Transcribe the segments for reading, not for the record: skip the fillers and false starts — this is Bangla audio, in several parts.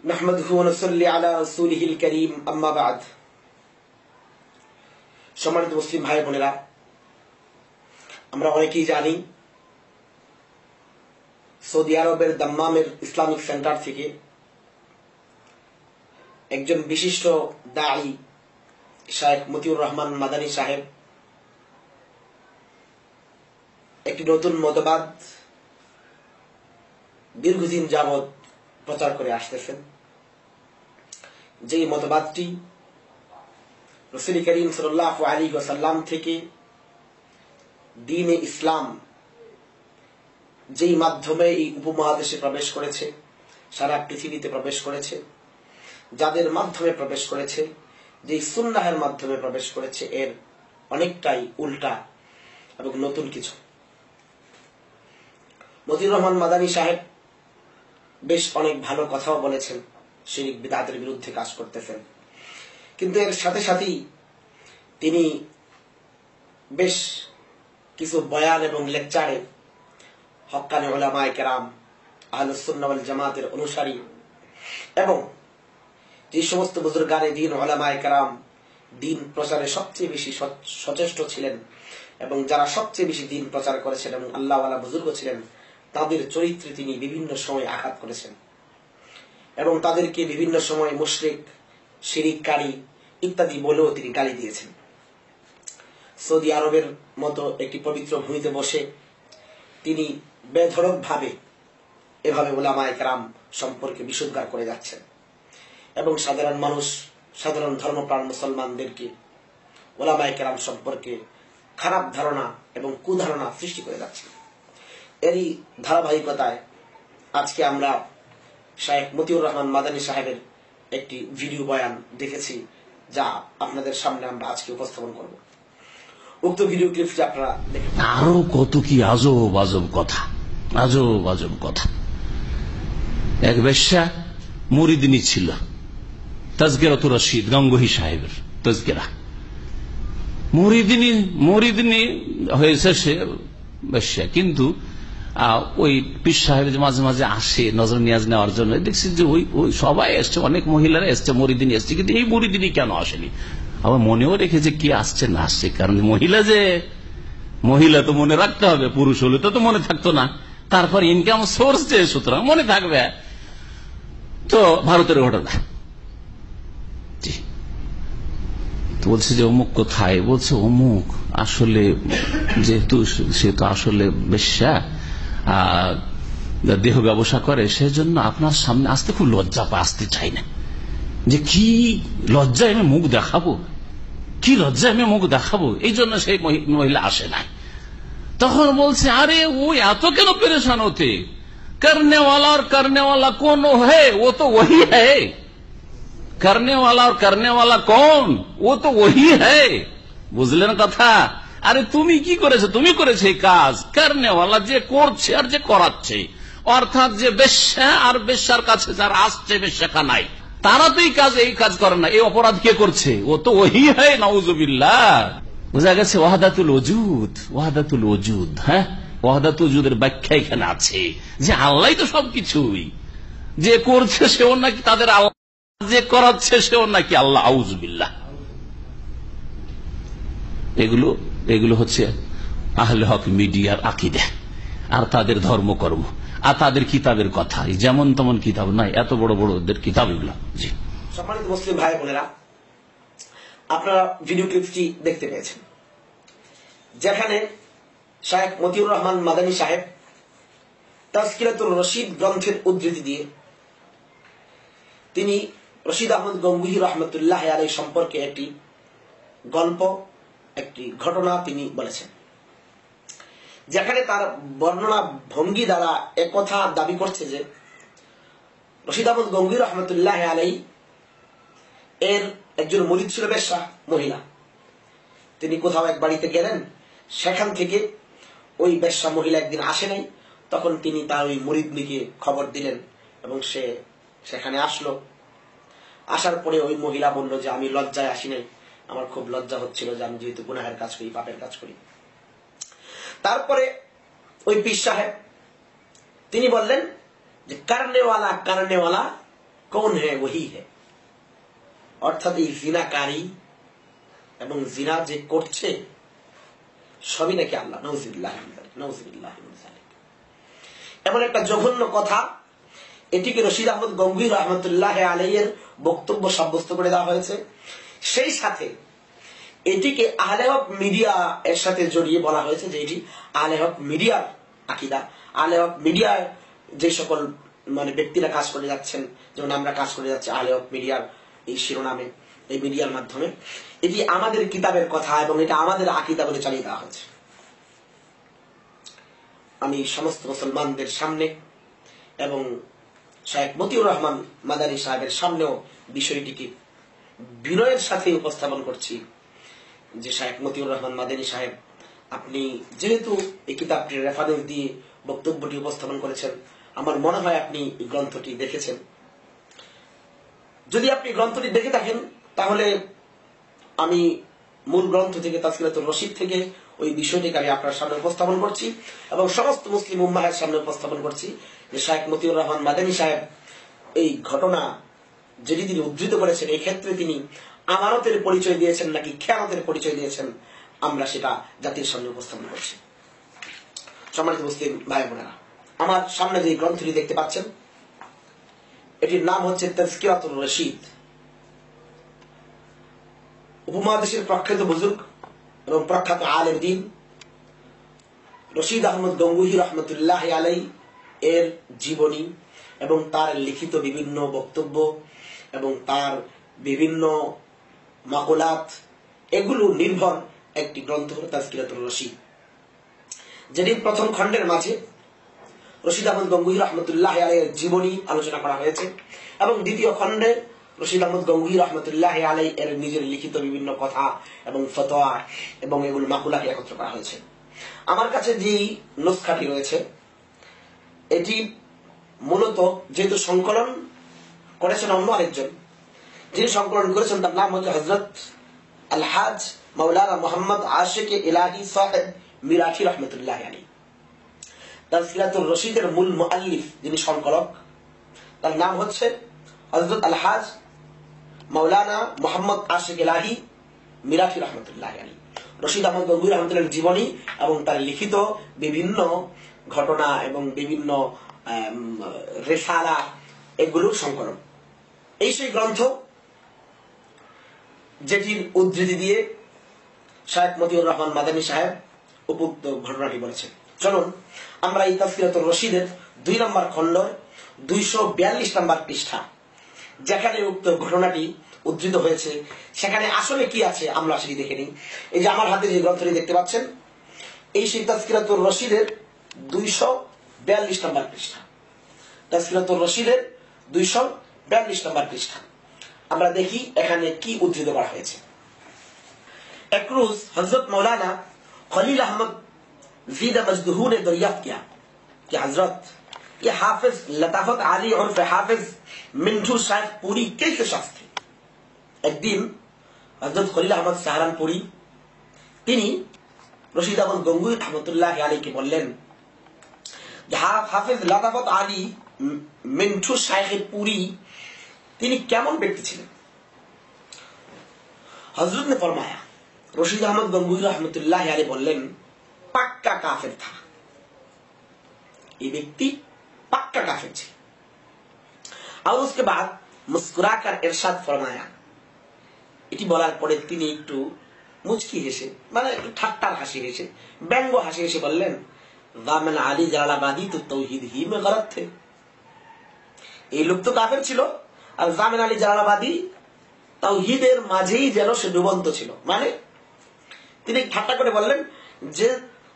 নাহমাদুহু ওয়া নুসাল্লি আলা রাসূলিহিল কারীম আম্মা বা'দ। সম্মানিত মুসলিম ভাই বোনেরা, আমরা অনেকেই জানি সৌদি আরবের দাম্মামের ইসলামিক সেন্টার থেকে একজন বিশিষ্ট দাঈ শায়েখ মতিউর রহমান মাদানী সাহেব একটি নতুন মতবাদ দীর্ঘদিন যাবৎ প্রচার করে আসতেছেন। যে মতবাদটি রাসূল করিম সাল্লাল্লাহু আলাইহি ওয়াসাল্লাম থেকে দ্বীনে ইসলাম যেই মাধ্যমে এই উপমহাদেশে প্রবেশ করেছে, সারা পৃথিবীতে প্রবেশ করেছে, যাদের মাধ্যমে প্রবেশ করেছে, যেই সুন্নাহের মাধ্যমে প্রবেশ করেছে, এর অনেকটাই উল্টা এবং নতুন কিছু। মতিউর রহমান মাদানী সাহেব বেশ অনেক ভালো কথাও বলেছেন, শিরক বিদআতের বিরুদ্ধে কাজ করতেছেন, কিন্তু এর সাথে সাথেই তিনি বেশ কিছু বয়ান এবং লেকচারে হক্কানি উলামায়ে কেরাম, আহলুস সুন্নাহ ওয়াল জামাতের অনুসারী এবং যে সমস্ত বুজুর্গানে দ্বীন উলামায়ে কেরাম দ্বীন প্রচারে সবচেয়ে বেশি সচেষ্ট ছিলেন এবং যারা সবচেয়ে বেশি দ্বীন প্রচার করেছেন এবং আল্লাহওয়ালা বুজুর্গ ছিলেন, তাদের চরিত্রে তিনি বিভিন্ন সময় আঘাত করেছেন এবং তাদেরকে বিভিন্ন সময় মুশরিক, শিরিককারী ইত্যাদি বলেও তিনি গালি দিয়েছেন। সৌদি আরবের মতো একটি পবিত্র ভূমিতে বসে তিনি বেধড়কভাবে এভাবে উলামায়ে কেরাম সম্পর্কে বিশুদ্ধার করে যাচ্ছেন এবং সাধারণ মানুষ, সাধারণ ধর্মপ্রাণ মুসলমানদেরকে উলামায়ে কেরাম সম্পর্কে খারাপ ধারণা এবং কুধারণা সৃষ্টি করে যাচ্ছেন। এরই ধারাবাহিকতায় আজকে আমরা শায়েখ মতিউর রহমান মাদানী সাহেবের একটি ভিডিও বয়ান দেখেছি, যা আপনাদের সামনে আমরা আজকে উপস্থাপন করব। উক্ত ভিডিও ক্লিপটি আপনারা দেখেন। আরো কত কি আজব আজব কথা, আজব আজব কথা। এক বেশ্যা মুরিদিনী ছিল, তাজকিরাতুর রশিদ গঙ্গোহী সাহেবের তাজকিরা। মুরিদিনী হয়েছে সে বেশ্যা, কিন্তু ওই পীর সাহেব মাঝে মাঝে আসে নজর নিয়াজ নেওয়ার জন্য। দেখছি যে ওই সবাই এসছে, অনেক মহিলারা এসছে, মুরিদিনী এসছে, কিন্তু এই মুরিদিনী কেন আসেনি? আবার মনেও রেখেছে কি আসছে না আসছে, কারণ মহিলা তো মনে রাখতে হবে, পুরুষ হলে তো মনে থাকতো না। তারপর ইনকাম সোর্স যে, সুতরাং মনে থাকবে। তো ভারতের ঘটনা বলছে যে অমুক কোথায়, বলছে অমুক আসলে যেহেতু সে তো আসলে বেশ্যা, দেহ ব্যবসা করে, সেজন্য আপনার সামনে আসতে খুব লজ্জা পায়, আসতে চাই না। যে কি লজ্জায় আমি মুখ দেখাবো, কি লজ্জায় আমি মুখ দেখাবো, এই জন্য সেই মহিলা আসে না। তখন বলছে, আরে ও এত কেন পেরেশান হতে, করনেওয়ালা আর করনেওয়ালা কোন হে, ও তো ওহি হে। করনেওয়ালা আর করনেওয়ালা কোন, ও তো ওহি হে। বুঝলেন কথা? আরে তুমি কি করেছো, তুমি করেছো এই কাজ। করনেওয়ালা যে করছে আর যে করাচ্ছে, অর্থাৎ যে বেশ্যা আর বেশ্যার কাছে যারা আসছে বেশ্যাখানায়, তারা তো এই কাজ করে না। এই অপরাধ কে করছে? ও তো ওহি হে, নাউজুবিল্লাহ। বোঝা গেছে ওয়াহদাতুল ওজুদ, ওয়াহদাতুল ওজুদ। হ্যাঁ, ওয়াহদাতুল ওজুদের ব্যাখ্যা এখানে আছে যে আল্লাহ তো সবকিছুই, যে করছে সেও নাকি তাদের আল্লাহ, যে করাচ্ছে সেও নাকি আল্লাহ। আউযুবিল্লাহ। এগুলো হচ্ছে আহলে হক মিডিয়ার আকীদা আর তাদের ধর্মকর্ম আর তাদের কিতাবের কথা। যেমন তেমন কিতাব নাই, এত বড় বড় ওদের কিতাব এগুলো। জি, সম্মানিত মুসলিম ভাই বোনেরা, আপনারা ভিডিও ক্লিপটি দেখতে পেয়েছেন, যেখানে শায়েখ মতিউর রহমান মাদানী সাহেব তাজকিরাতুর রশিদ গ্রন্থের উদ্ধৃতি দিয়ে তিনি রশিদ আহমদ গঙ্গুহী রহমতুল্লাহ আলাইহি সম্পর্কে একটি গল্প, একটি ঘটনা তিনি বলেছেন, যেখানে তার বর্ণনা ভঙ্গি দ্বারা একথা দাবি করছে যে রশিদ আহমদ গঙ্গুহী রহমতুল্লাহ আলাইহি এর একজন মুরিদ ছিল বেশ্যা মহিলা। তিনি কোথাও এক বাড়িতে গেলেন, সেখান থেকে ওই বেশ্যা মহিলা একদিন আসে নাই। তখন তিনি তার ওই মুরিদনিকে খবর দিলেন এবং সে সেখানে আসলো। আসার পরে ওই মহিলা বলল যে আমি লজ্জায় আসি নাই, আমার খুব লজ্জা হচ্ছিল যে আমি যেহেতু গুনাহের কাজ করি, পাপের কাজ করি। তারপরে ওই পীর সাহেব তিনি বললেন যে কারণেওয়ালা कौन है वही है। অর্থাৎ এই জিনাকারী এবং জিনা যে করছে সবই নাকি আল্লাহ। নাউযুবিল্লাহ নাউযুবিল্লাহ। এমন একটা জঘন্য কথা, এটিকে রশিদ আহমদ গঙ্গুহি রহমতুল্লাহ আলাইহির বক্তব্য সাব্যস্ত করে দেওয়া হয়েছে। সেই সাথে এটিকে আহলে হক মিডিয়া এর সাথে জড়িয়ে বলা হয়েছে যে এটি আহলে হক মিডিয়ার আকীদা। আহলে হক মিডিয়ার যে সকল ব্যক্তিরা কাজ করে যাচ্ছেন, যেমন আমরা কাজ করে যাচ্ছি আহলে হক মিডিয়ার এই শিরোনামে, এই মিডিয়ার মাধ্যমে, এটি আমাদের কিতাবের কথা এবং এটা আমাদের আকীদা বলে চালিয়ে দেওয়া হয়েছে। আমি সমস্ত মুসলমানদের সামনে এবং শায়েখ মতিউর রহমান মাদানী সাহেবের সামনেও বিষয়টিকে বিনয়ের সাথে উপস্থাপন করছি যে শায়েখ মতিউর রহমান মাদানী সাহেব, আপনি যেহেতু এই কিতাবটির রেফারেন্স দিয়ে বক্তব্যটি উপস্থাপন করেছেন, আমার মনে হয় আপনি এই গ্রন্থটি দেখেছেন। যদি আপনি গ্রন্থটি দেখে থাকেন তাহলে আমি মূল গ্রন্থ থেকে তাজকিরাতুর রশিদ থেকে ওই বিষয়টিকে আমি আপনার সামনে উপস্থাপন করছি এবং সমস্ত মুসলিম উম্মাহের সামনে উপস্থাপন করছি যে শায়েখ মতিউর রহমান মাদানী সাহেব এই ঘটনা যেটি তিনি উদ্ধৃত করেছেন, এই ক্ষেত্রে তিনি আমানতের পরিচয় দিয়েছেন নাকি খেয়ানতের পরিচয় দিয়েছেন, আমরা সেটা জাতির সামনে উপস্থাপন করছি। সম্মানিত মুসলিম ভাই বোনেরা, আমার সামনে যে গ্রন্থটি দেখতে পাচ্ছেন এটির নাম হচ্ছে তাজকিরাতুর রশিদ। উপমহাদেশের প্রখ্যাত বুজুর্গ এবং প্রখ্যাত আলেম দ্বীন রশিদ আহমদ গঙ্গুহি রহমতুল্লাহ আলাই এর জীবনী এবং তার লিখিত বিভিন্ন বক্তব্য এবং তার বিভিন্ন মাকুলাত, এগুলো নির্ভর একটি গ্রন্থ হল তাজকিরাতুর রশিদ, যেটির প্রথম খণ্ডের মাঝে রশিদ আহমদ গঙ্গুহি রহমতুল্লাহ আলাইয়ের জীবনী আলোচনা করা হয়েছে এবং দ্বিতীয় খণ্ডে রশিদ আহমদ গঙ্গুহি রহমতুল্লাহ আলাই এর নিজের লিখিত বিভিন্ন কথা এবং ফতোয়া এবং এগুলো মাকুলাকে একত্র করা হয়েছে। আমার কাছে যে নুসখাটি রয়েছে এটি মূলত যেহেতু সংকলন করেছেন অন্য আরেকজন, যিনি সংকলন করেছেন তার নাম হচ্ছে হযরত আলহাজ মাওলানা মোহাম্মদ আশিক ইলাহি সাহেব মিরাঠি রহমতুল্লাহ আলাইহি। তাজকিরাতুর রশিদের মূল মুআল্লিফ যিনি সংকলক তার নাম হচ্ছে হযরত আলহাজ মাওলানা মোহাম্মদ আশিক ইলাহি মিরাঠি রহমতুল্লাহ আলাইহি। রশিদ আহমদ গঙ্গুহি রহমতুল্লাহর জীবনী এবং তার লিখিত বিভিন্ন ঘটনা এবং বিভিন্ন রিসালা, এগুলোর সংকলন। এই সেই গ্রন্থ যেটির উদ্ধৃতি দিয়ে শায়েখ মতিউর রহমান মাদানী সাহেব উপযুক্ত ঘটনাটি বলেছেন। চলুন আমরা এই তাজকিরাতুর রশিদের 2 নম্বর খণ্ড 242 নম্বর পৃষ্ঠা, যেখানে উক্ত ঘটনাটি উদ্ধৃত হয়েছে, সেখানে আসলে কি আছে আমরা সেটি দেখে নিই। এই যে আমার হাতে যে গ্রন্থটি দেখতে পাচ্ছেন, এই সেই তাজকিরাতুর রশিদের 242 নম্বর পৃষ্ঠা। তাজকিরাতুর রশিদের 242 নম্বর পৃষ্ঠা। আমরা দেখি এখানে কি উদ্ধৃত করা হয়েছে। एक रोज हजरत मौलाना खलील अहमद ज़ीदा मजदहू ने दरियाफ्त किया कि हजरत ये हाफिज लताफत आली और हाफिज मिंटू शायख पूरी कैसे शख्स थे। एक दिन हजरत खलील अहमद सहारनपुरी তিনি রশিদ আহমদ গঙ্গুহি রহমতুল্লাহ আলাইহিকে বললেন যে হাফিজ লতাফত আলী মিন্টু শাইখ পুরি তিনি কেমন ব্যক্তি ছিলেন। हजरत ने फरमाया, रशीद अहमद गंगूही रहमतुल्लाह अलैह बोलें पक्का काफिर था, ये व्यक्ति पक्का काफिर थे। और उसके बाद मुस्कुराकर इरशाद फरमाया, এটি বলার পরে তিনি একটু মুচকি হেসে মানে একটু ঠাট্টার হাসি হেসে ব্যঙ্গ হাসি হেসে বললেন, জামান আলী জালালাবাদী তো তৌহিদ ही में गलत थे। এই লোক তো কাফের ছিল আর জামান আলী জালালাবাদী তাওহীদের মাঝেই যেন সে ডুবন্ত ছিল। মানে তিনি ঠাট্টা করে বললেন যে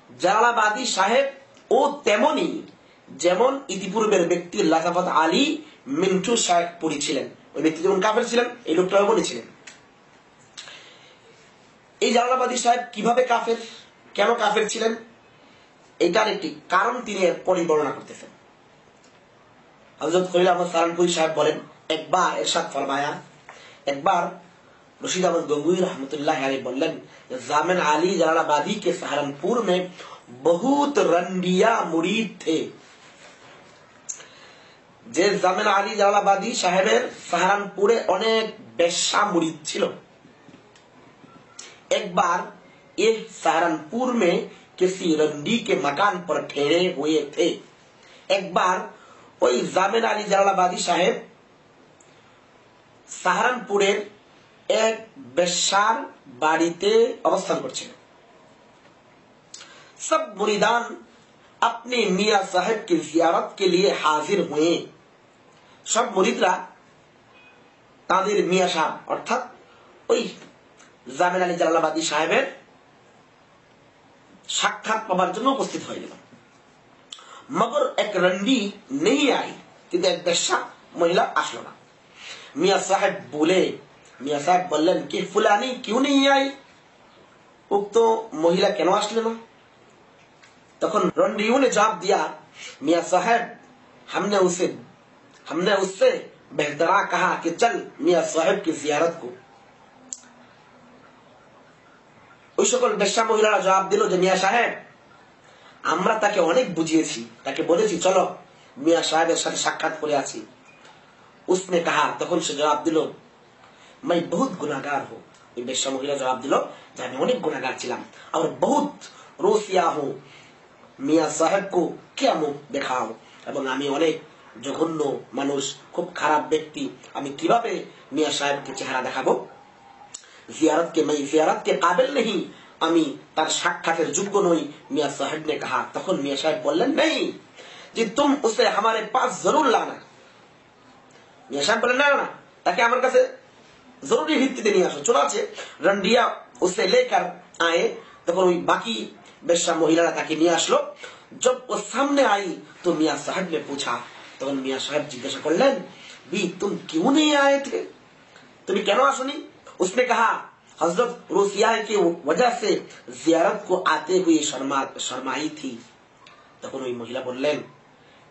জালালাবাদী সাহেব ও তেমনি যেমন ইতিপূর্বের ব্যক্তি লাতাফত আলী মিন্টু শাইখ পুরি ছিলেন, ওই ব্যক্তি যেমন কাফের ছিলেন এই লোকটাও এমনই ছিলেন। এই জালালাবাদী সাহেব কিভাবে কাফের, কেন কাফের ছিলেন, এটার একটি কারণ তিনি পরে বর্ণনা করতেছেন। হযরত খলিল আহমদ সাহারানপুরী সাহেব বলেন, একবার ইরশাদ ফরমায়া, একবার रशीद अहमद गंगूही रहमतुल्लाह अलैह बोलें, जामिन आली जलालाबादी के सहारनपुर में बहुत रंडिया मुरीद थे। যে জামিন আলী জালালাবাদী সাহেবের सहारनपुरे অনেক বেশ্যা मुरीद ছিল। एक बार ये सहारनपुर में किसी रंडी के मकान पर ठहरे हुए थे। एक बार ওই জামিন আলী জালালাবাদী সাহেব सहारनपुरेर एक बेश्यार बाड़ीते अवस्थान करছিলেন। सब मुरीदान अपने मियां साहब की जियारत के लिए हाजिर हुए। सब मुरीदरा ताদের मियां साहब अर्थात ওই জামিন আলী জালালাবাদী সাহেবের সাক্ষাৎ পাবার জন্য উপস্থিত হয়ে গেল। मगर एक रंडी नहीं आई, কিন্তু এক বেশ্যা মহিলা আসলো না। मियां साहब बोले, मियां साहब बोलें कि फुलानी क्यों नहीं आई, उक्त महिला क्यों आसले ना। तखन रंडियों ने जवाब दिया, मियां साहब हमने उससे बेहतरा कहा कि चल मियां साहब की जियारत को। ওই সকল বেশ্যা মহিলারা জবাব দিল যে মিয়াঁ সাহেব আমরা তাকে অনেক বুঝিয়েছি, তাকে বলেছি চলো মিয়াঁ সাহেবের সাথে সাক্ষাৎ করে আসি। उसने कहा, तखन से जवाब दिलो मैं बहुत गुनाहगार हूं। ये बेश्या महिला जवाब दिलो যে আমি অনেক গুনাহগার ছিলাম और बहुत रोसिया हूं, मियां साहब को क्या मुख देखाओ, এবং আমি অনেক জঘন্য মানুষ, খুব খারাপ ব্যক্তি, আমি কিভাবে মিয়াं সাহেবকে চেহারা দেখাবো। जियारत के काबिल नहीं, আমি তার সাক্ষাতের যোগ্য নই। मियां साहब ने कहा, तखन मियां साहब বললেন नहीं जी तुम उसे हमारे पास जरूर लाना। मियां साहब बोले ना ना ताकि हमारे काছে जरूरी ভিত্তিতে নিয়ে আসো। চুনাছে रंडिया उसे लेकर आए, तখন ওই बाकी বেশ্যা মহিলারা তাকে নিয়ে আসলো। जब वो सामने आई तो मियां साहब ने पूछा, तখন मियां साहब जिज्ञासा करलेन भी तुम क्यों नहीं आए थे, তুমি কেন আসোনি। उसने कहा हजरत रोसिया की वजह से जियारत को आते हुए शर्माई थी। तখন ওই মহিলা বললেন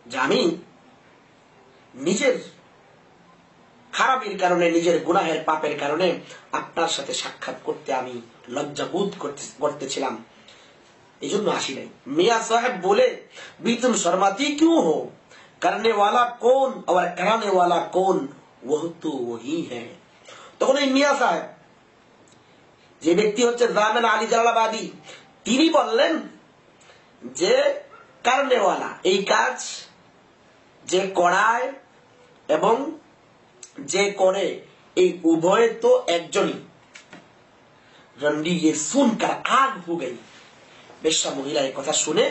যে আমি নিজের খারাপের কারণে, নিজের গুনাহের পাপের কারণে আপনার সাথে সাক্ষাৎ করতে আমি লজ্জাবোধ করতেছিলাম, এজন্য আসি নাই। मियां साहब बोले भी तुम शर्माती क्यों हो, करने वाला कौन और कराने वाला कौन, वह तो वही है। তখন এই মিয়াঁ সাহেব যে ব্যক্তি হচ্ছে জামিন আলী জালালাবাদী, তিনি বললেন যে কারণেওয়ালা, এই কাজ যে করায় এবং যে করে এই উভয় তো একজনই। रंडी ये सुनकर आग हो गई। বেশ্যা মহিলা এই কথা শুনে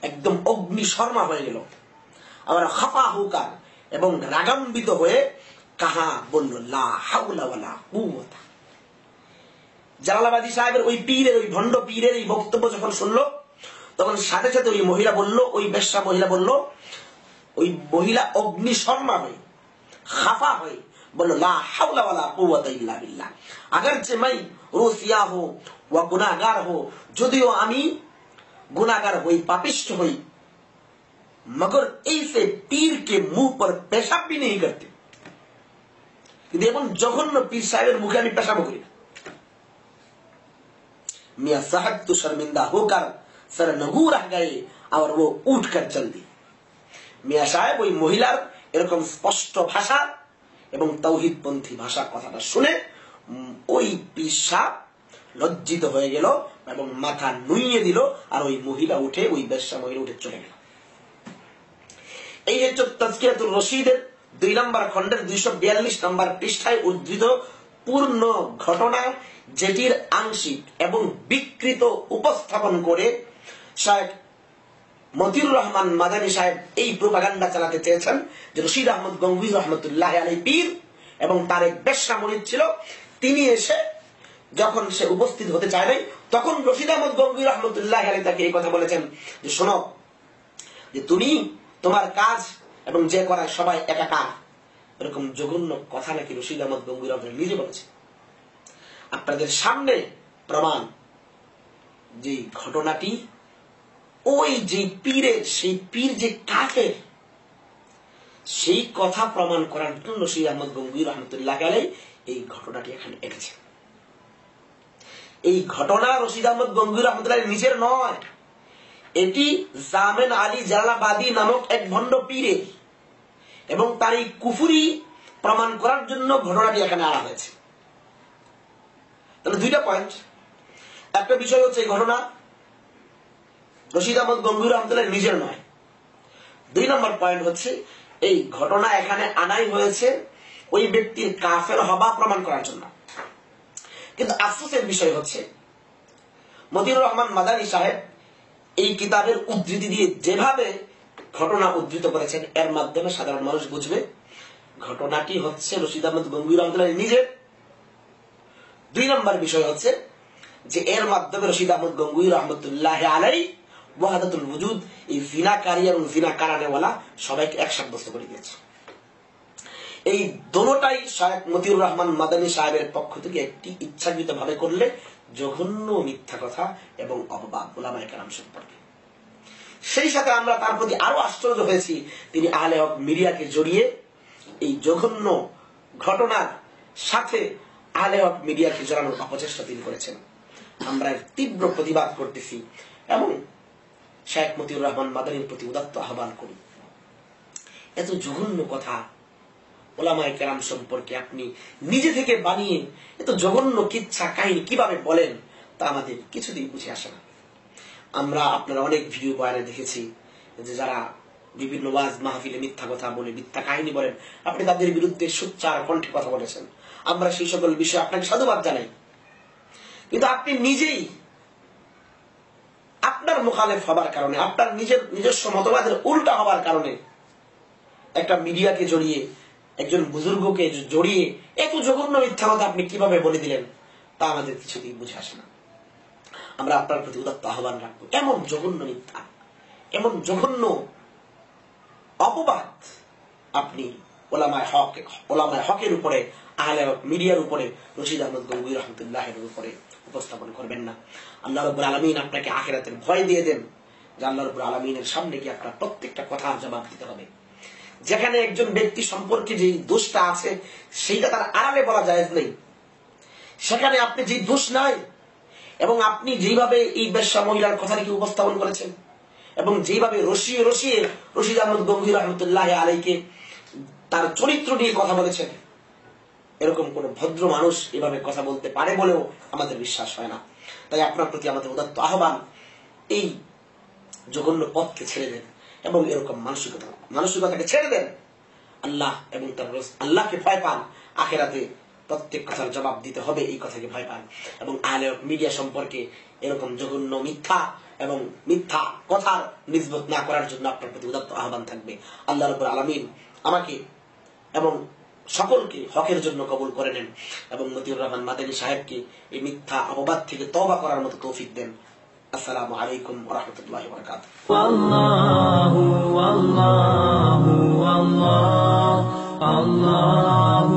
একদম অগ্নিশর্মা হয়ে গেল। আর খফা হোকার এবং রাগান্বিত হয়ে কাহা বলল লা হাওলা ওয়ালা কুওয়াতা। জালালাবাদী সাহেবের ওই পীরের, ওই ভণ্ড পীরের এই বক্তব্য যখন শুনলো তখন সাথে সাথে ওই মহিলা বলল, ওই বেশ্যা মহিলা বলল, ওই মহিলা অগ্নিশর্মা হয়ে खफा हुए बोलो ला हौला वला कुव्वता इल्ला बिल्लाह। अगर जे मैं रोसिया हो व गुनाहगार हो, যদিও আমি गुनाहगार হই, पापिष्ट হই, मगर ऐसे पीर के मुंह पर पेशाब भी नहीं करते। কিন্তু এমন জঘন্য পীর সাহেবের মুখে আমি পেশাব করি না। मियां साहब तो शर्मिंदा होकर सरनगू रह गए और वो उठकर चल दी। मियां साहेब ওই মহিলার এরকম স্পষ্ট ভাষা এবং তাওহীদপন্থী ভাষা কথাটা শুনে ওই পীর সাহেব লজ্জিত হয়ে গেল এবং মাথা নুইয়ে দিল, আর ওই মহিলা উঠে, ওই বেশ্যা মহিলা উঠে চলে গেল। এই হচ্ছে তাজকিয়াতুর রশিদের 2 নম্বর খণ্ডের 242 নম্বর পৃষ্ঠায় উদ্ধৃত পূর্ণ ঘটনা, যেটির আংশিক এবং বিকৃত উপস্থাপন করে শায়খ মতিউর রহমান মাদানী সাহেব এই প্রোপাগান্ডা চালাতে চেয়েছেন যে রশিদ আহমদ গঙ্গুহি রহমতুল্লাহ আলাইহি পীর এবং তার এক বেশ্যা মুরিদ ছিল, তিনি এসে যখন সে উপস্থিত হতে চায় নাই তখন রশিদ আহমদ গঙ্গুহি রহমতুল্লাহ আলাইহি তাকে এই কথা বলেছেন যে শোনো, যে তুমি তোমার কাজ এবং যে করায় সবাই একাকার। এরকম জঘন্য কথা নাকি রশিদ আহমদ গঙ্গুহি রহমতুল্লাহ নিজে বলেছে। আপনাদের সামনে প্রমাণ যে ঘটনাটি ওই যে পীরের, সেই পীর যে কাফের, সেই কথা প্রমাণ করার জন্য রশিদ আহমদ গঙ্গুহি রহমতুল্লাহ আলাইহি এই ঘটনাটি এখানে এনেছে। এই ঘটনা রশিদ আহমদ গঙ্গুহি রহমতুল্লাহ নিজের নয়, এটি জামিন আলী জালালাবাদী নামক এক ভণ্ড পীরের। এবং তার এই কুফরি প্রমাণ করার জন্য ঘটনাটি এখানে আনা হয়েছে। তাহলে দুইটা পয়েন্ট। একটা বিষয় হচ্ছে এই ঘটনা রশিদ আহমদ গঙ্গুহি রহমতুল্লাহ নিজের নয়। 2 নম্বর পয়েন্ট হচ্ছে এই ঘটনা এখানে আনাই হয়েছে ওই ব্যক্তির কাফের হওয়া প্রমাণ করার জন্য। কিন্তু আফসোসের বিষয় হচ্ছে মতিউর রহমান মাদানী সাহেব এই কিতাবের উদ্ধৃতি দিয়ে যেভাবে ঘটনা উদ্ধৃত করেছেন, এর মাধ্যমে সাধারণ মানুষ বুঝবে ঘটনাটি হচ্ছে রশিদ আহমদ গঙ্গুহি রহমতুল্লাহ নিজের। 2 নম্বর বিষয় হচ্ছে যে এর মাধ্যমে রশিদ আহমদ গঙ্গুহি রহমতুল্লাহ আলাই ওয়াহাদাতুল ওজুদ, এই জিনাকারী এবং জিনা কারানেওয়ালা সবাইকে এক সাব্যস্ত করে দিয়েছে। এই দোনোটাই শায়েখ মতিউর রহমান মাদানী সাহেবের পক্ষ থেকে একটি ইচ্ছাকৃত ভাবে করলে জঘন্য মিথ্যা কথা এবং অপবাদ উলামায়ে কেরাম সম্পর্কে। সেই সাথে আমরা তার প্রতি আরো আশ্চর্য হয়েছি, তিনি আহলে হক মিডিয়াকে জড়িয়ে এই জঘন্য ঘটনার সাথে আহলে হক মিডিয়াকে জড়ানোর অপচেষ্টা তিনি করেছেন। আমরা এর তীব্র প্রতিবাদ করতেছি এবং শায়েখ মতিউর রহমান মাদানীর প্রতি উদাত্ত আহ্বান করি, এত জঘন্য কথা উলামায়ে কেরাম সম্পর্কে আপনি নিজে থেকে বানিয়ে এত জঘন্য কিচ্ছা কাহিনী কিভাবে বলেন তা আমাদের কিছুতেই বুঝে আসে না। আমরা আপনারা অনেক ভিডিও বয়ানে দেখেছি যে যারা বিভিন্ন ওয়াজ মাহফিলে মিথ্যা কথা বলে, মিথ্যা কাহিনী বলেন, আপনি তাদের বিরুদ্ধে সোচ্চার কণ্ঠে কথা বলেছেন। আমরা সেই সকল বিষয়ে আপনাকে সাধুবাদ জানাই। কিন্তু আপনি নিজেই আপনার মুখালেফ হবার কারণে, আপনার নিজস্ব মতবাদের উল্টা হবার কারণে একটা মিডিয়াকে জড়িয়ে, একজন বুজুর্গকে জড়িয়ে এত জঘন্য মিথ্যা কথা আপনি কিভাবে বলে দিলেন তা আমাদের কিছুতেই বুঝে আসে না। আমরা আপনার প্রতি উদাত্ত আহ্বান রাখবো, এমন জঘন্য মিথ্যা, এমন জঘন্য অপবাদ আপনি ওলামায়ে হকের উপরে, আহলে হক মিডিয়ার উপরে, রশিদ আহমদ গঙ্গুহি রহমতুল্লাহের উপরে উপস্থাপন করবেন না। আল্লাহ রাব্বুল আলামিন আপনাকে আখিরাতের ভয় দিয়ে দেন যে আল্লাহ রাব্বুল আলামিনের সামনে গিয়ে আপনার প্রত্যেকটা কথার জবাব দিতে হবে। যেখানে একজন ব্যক্তি সম্পর্কে যে দোষটা আছে সেইটা তার আড়ালে বলা জায়েজ নেই, সেখানে আপনি যে দোষ নাই এবং আপনি যেভাবে এই বেশ্যা মহিলার কথাটিকে উপস্থাপন করেছেন এবং যেভাবে রসিয়ে রসিয়ে রশিদ আহমদ গঙ্গুহি রহমতুল্লাহ আলাইকে তার চরিত্র নিয়ে কথা বলেছেন, এরকম কোন ভদ্র মানুষ এভাবে কথা বলতে পারে বলেও আমাদের বিশ্বাস হয় না। তাই আপনার প্রতি আমাদের উদাত্ত আহ্বান, এই জঘন্য পথকে ছেড়ে দেন এবং এরকম মানসিকতাকে ছেড়ে দেন। আল্লাহ এবং তার আল্লাহকে ভয় পান, আখিরাতে প্রত্যেক কথার জবাব দিতে হবে এই কথাকে ভয় পান। এবং আহলে হক মিডিয়া সম্পর্কে এরকম জঘন্য মিথ্যা এবং মিথ্যা কথার নিসবত না করার জন্য আপনার প্রতি উদাত্ত আহ্বান থাকবে। আল্লাহ রাব্বুল আলামিন আমাকে এবং সকলকে হকের জন্য কবুল করে নেন এবং মতিউর রহমান মাদানী সাহেবকে এই মিথ্যা অপবাদ থেকে তওবা করার মতো তৌফিক দেন। আসসালামু আলাইকুম ওয়া রাহমাতুল্লাহি ওয়া বারাকাতুহু। আল্লাহু আল্লাহু আল্লাহ আল্লাহু